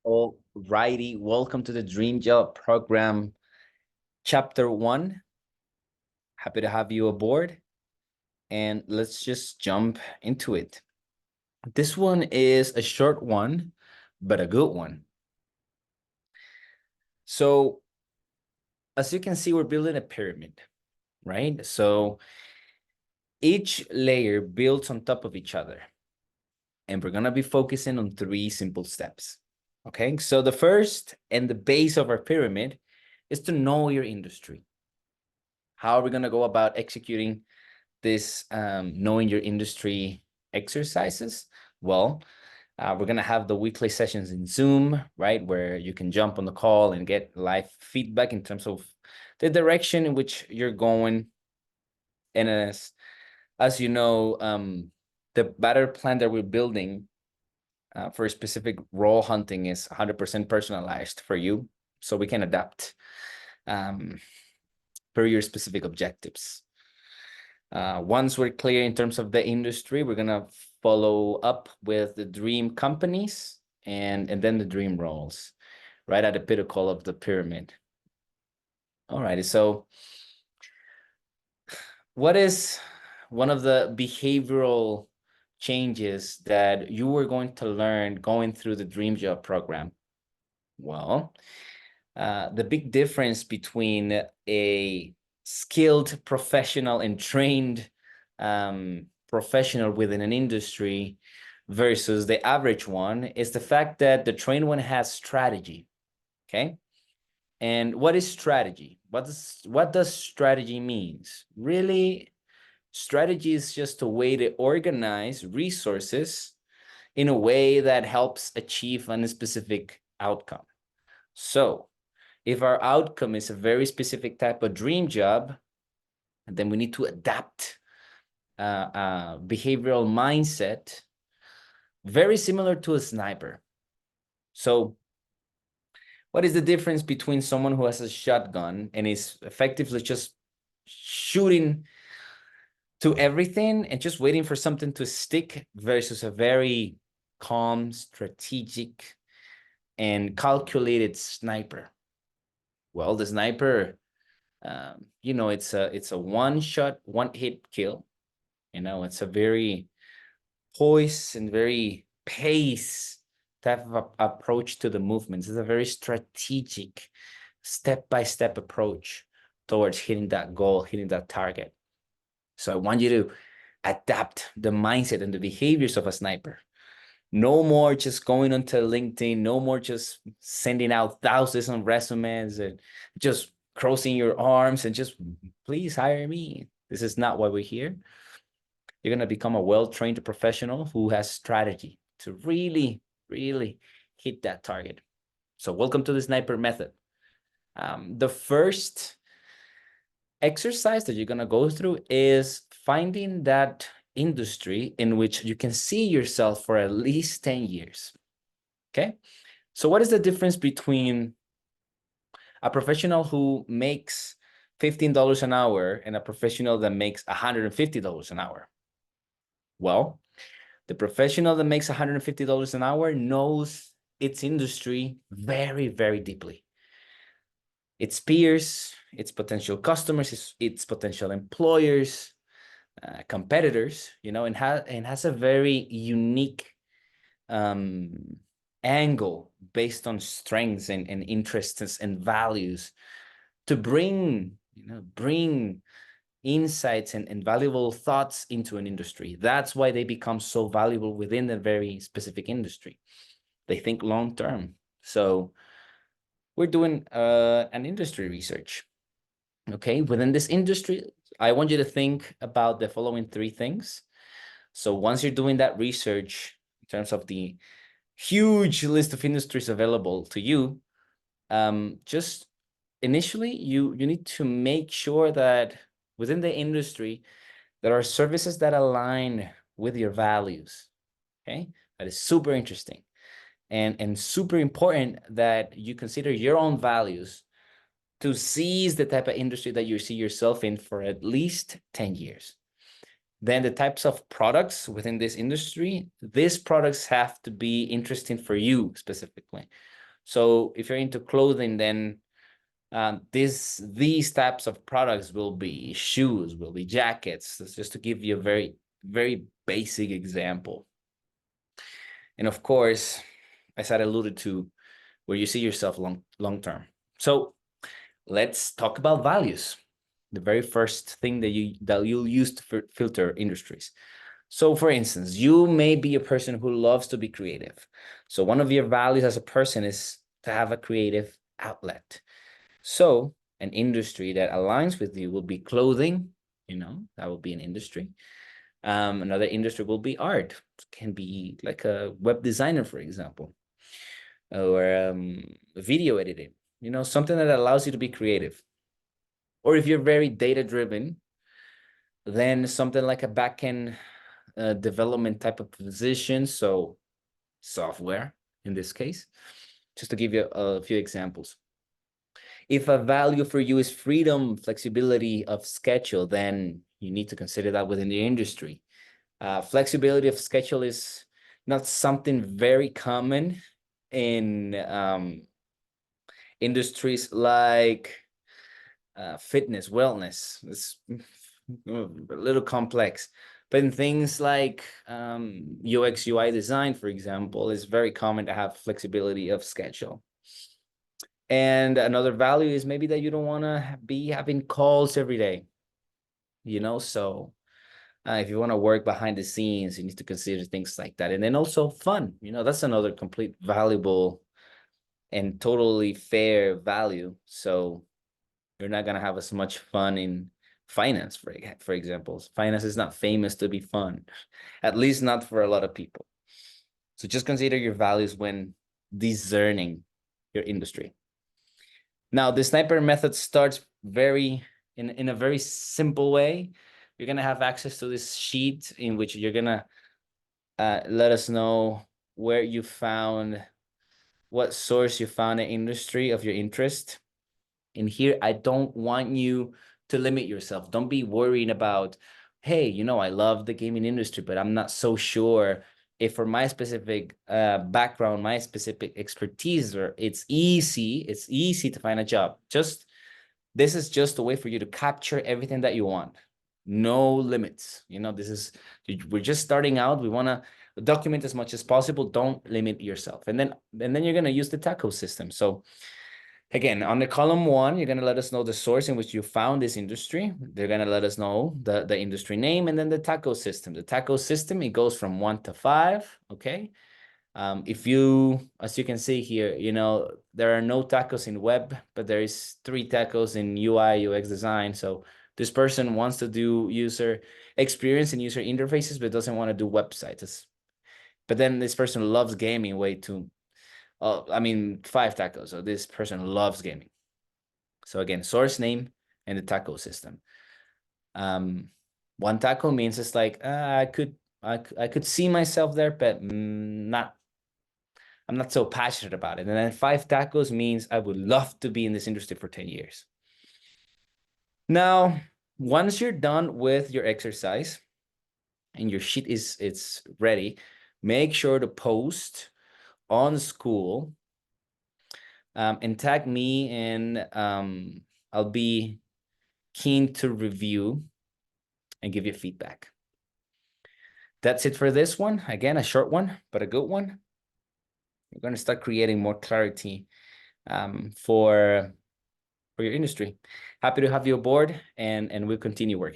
All righty, welcome to the Dream Job Program, Chapter 1. Happy to have you aboard, and let's just jump into it. This one is a short one, but a good one. So, as you can see, we're building a pyramid, right? So, each layer builds on top of each other, and we're going to be focusing on 3 simple steps. Okay, so the first and the base of our pyramid is to know your industry. How are we going to go about executing this knowing your industry exercises? Well, we're going to have the weekly sessions in Zoom, right, where you can jump on the call and get live feedback in terms of the direction in which you're going. And as you know, the battle plan that we're building for a specific role hunting is 100% personalized for you, so we can adapt per your specific objectives. Once we're clear in terms of the industry, we're going to follow up with the dream companies and then the dream roles, right at the pinnacle of the pyramid. All righty. So what is one of the behavioral changes that you were going to learn going through the Dream Job program? Well, the big difference between a skilled professional and trained professional within an industry versus the average one is the fact that the trained one has strategy. Okay. And what is strategy? What does strategy means? Really, strategy is just a way to organize resources in a way that helps achieve a specific outcome. So if our outcome is a very specific type of dream job, then we need to adapt a behavioral mindset very similar to a sniper. So what is the difference between someone who has a shotgun and is effectively just shooting to everything and just waiting for something to stick versus a very calm, strategic, and calculated sniper? Well, the sniper, it's a one shot, one hit kill. It's a very poised and very pace type of approach to the movements. It's a very strategic, step-by-step approach towards hitting that goal, hitting that target. So I want you to adapt the mindset and the behaviors of a sniper. No more just going onto LinkedIn, no more just sending out thousands of resumes and just crossing your arms and just, please hire me. This is not why we're here. You're going to become a well-trained professional who has strategy to really, really hit that target. So welcome to the sniper method. The first exercise that you're going to go through is finding that industry in which you can see yourself for at least 10 years. Okay. So what is the difference between a professional who makes $15 an hour and a professional that makes $150 an hour? Well, the professional that makes $150 an hour knows its industry very, very deeply. Its peers, its potential customers, its potential employers, competitors, and has a very unique angle based on strengths and interests and values to bring insights and valuable thoughts into an industry. That's why they become so valuable within a very specific industry. They think long term. So we're doing an industry research. Okay, within this industry, I want you to think about the following 3 things. So once you're doing that research in terms of the huge list of industries available to you, just initially you need to make sure that within the industry there are services that align with your values. Okay, that is super interesting and super important that you consider your own values to seize the type of industry that you see yourself in for at least 10 years. Then the types of products within this industry, these products have to be interesting for you specifically. So if you're into clothing, then these types of products will be shoes, will be jackets. That's just to give you a very, very basic example. And of course, as I alluded to, where you see yourself long term. So let's talk about values. The very first thing that you'll use to filter industries. So for instance, you may be a person who loves to be creative. So one of your values as a person is to have a creative outlet. So an industry that aligns with you will be clothing, that will be an industry. Another industry will be art. It can be like a web designer, for example, or video editing, something that allows you to be creative. Or if you're very data driven, then something like a backend development type of position. So software in this case, just to give you a few examples. If a value for you is freedom, flexibility of schedule, then you need to consider that within the industry. Flexibility of schedule is not something very common in industries like fitness, wellness. It's a little complex. But in things like UX, UI design, for example, it's very common to have flexibility of schedule. And another value is maybe that you don't want to be having calls every day, so if you want to work behind the scenes, you need to consider things like that. And then also fun, that's another complete valuable and totally fair value. So you're not going to have as much fun in finance, for example. Finance is not famous to be fun, at least not for a lot of people. So just consider your values when discerning your industry. Now, the sniper method starts in a very simple way. You're going to have access to this sheet in which you're going to let us know where you found, what source you found an industry of your interest. And here, I don't want you to limit yourself. Don't be worrying about, hey, I love the gaming industry, but I'm not so sure if for my specific background, my specific expertise, or it's easy to find a job. This is just a way for you to capture everything that you want. No limits. We're just starting out. We want to document as much as possible. Don't limit yourself. And then you're going to use the TACO system. So again, on the column 1, you're going to let us know the source in which you found this industry. They're going to let us know the industry name, and then the TACO system. The TACO system, it goes from 1 to 5, okay? As you can see here, there are no tacos in web, but there is 3 tacos in UI, UX design. So this person wants to do user experience and user interfaces, but doesn't want to do websites. But then this person loves gaming way too. 5 tacos. So this person loves gaming. So again, source name and the taco system. 1 taco means it's like I could see myself there, but I'm not so passionate about it. And then 5 tacos means I would love to be in this industry for 10 years. Now, once you're done with your exercise and your sheet it's ready, make sure to post on Skool and tag me, and I'll be keen to review and give you feedback. That's it for this one. Again, a short one, but a good one. We're going to start creating more clarity for your industry. Happy to have you aboard, and we'll continue working.